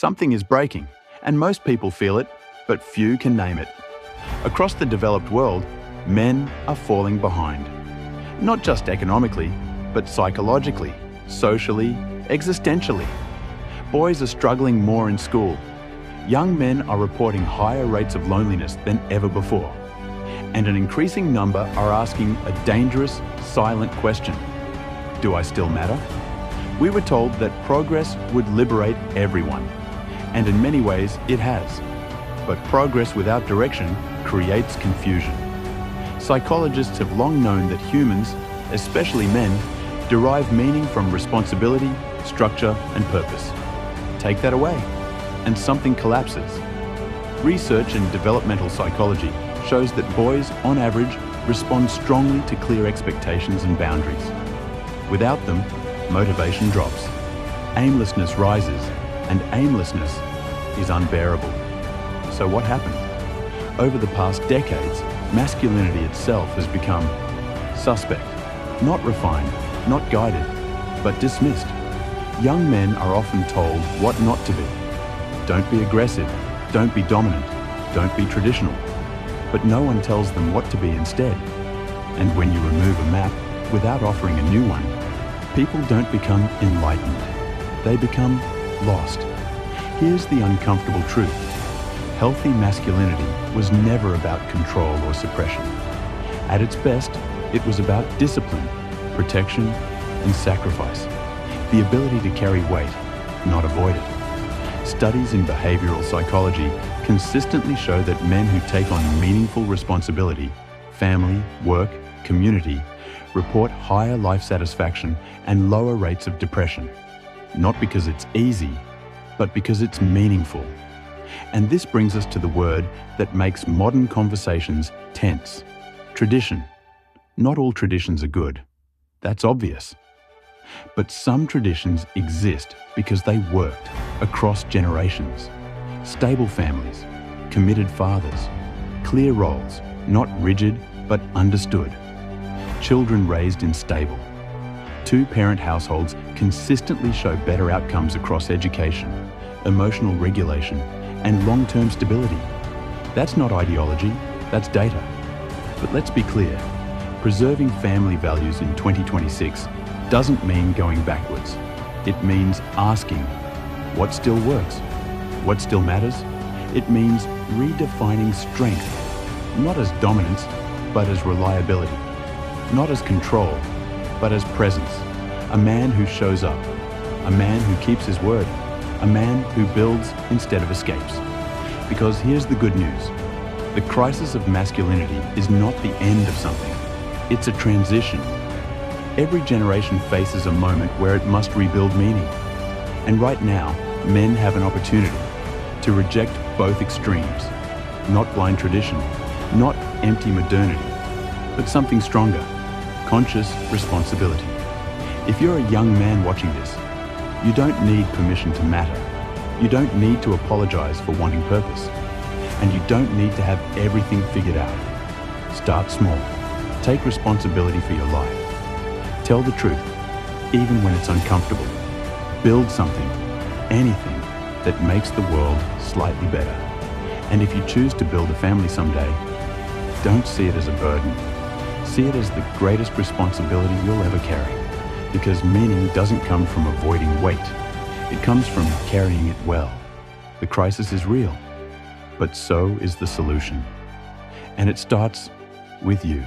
Something is breaking, and most people feel it, but few can name it. Across the developed world, men are falling behind. Not just economically, but psychologically, socially, existentially. Boys are struggling more in school. Young men are reporting higher rates of loneliness than ever before. And an increasing number are asking a dangerous, silent question. Do I still matter? We were told that progress would liberate everyone. And in many ways, it has. But progress without direction creates confusion. Psychologists have long known that humans, especially men, derive meaning from responsibility, structure, and purpose. Take that away, and something collapses. Research in developmental psychology shows that boys, on average, respond strongly to clear expectations and boundaries. Without them, motivation drops, aimlessness rises, and aimlessness is unbearable. So what happened? Over the past decades, masculinity itself has become suspect, not refined, not guided, but dismissed. Young men are often told what not to be. Don't be aggressive, don't be dominant, don't be traditional. But no one tells them what to be instead. And when you remove a map without offering a new one, people don't become enlightened. They become lost. Here's the uncomfortable truth. Healthy masculinity was never about control or suppression. At its best, it was about discipline, protection, and sacrifice. The ability to carry weight, not avoid it. Studies in behavioral psychology consistently show that men who take on meaningful responsibility, family, work, community, report higher life satisfaction and lower rates of depression. Not because it's easy, but because it's meaningful. And this brings us to the word that makes modern conversations tense: tradition. Not all traditions are good. That's obvious. But some traditions exist because they worked across generations. Stable families, committed fathers, clear roles, not rigid but understood. Children raised in stable. Two-parent households consistently show better outcomes across education, emotional regulation, and long-term stability. That's not ideology, that's data. But let's be clear, preserving family values in 2026 doesn't mean going backwards. It means asking, what still works? What still matters? It means redefining strength, not as dominance, but as reliability. Not as control, but as presence. A man who shows up. A man who keeps his word. A man who builds instead of escapes. Because here's the good news. The crisis of masculinity is not the end of something. It's a transition. Every generation faces a moment where it must rebuild meaning. And right now, men have an opportunity to reject both extremes. Not blind tradition, not empty modernity, but something stronger, conscious responsibility. If you're a young man watching this, you don't need permission to matter. You don't need to apologize for wanting purpose. And you don't need to have everything figured out. Start small. Take responsibility for your life. Tell the truth, even when it's uncomfortable. Build something, anything, that makes the world slightly better. And if you choose to build a family someday, don't see it as a burden. See it as the greatest responsibility you'll ever carry. Because meaning doesn't come from avoiding weight. It comes from carrying it well. The crisis is real, but so is the solution. And it starts with you.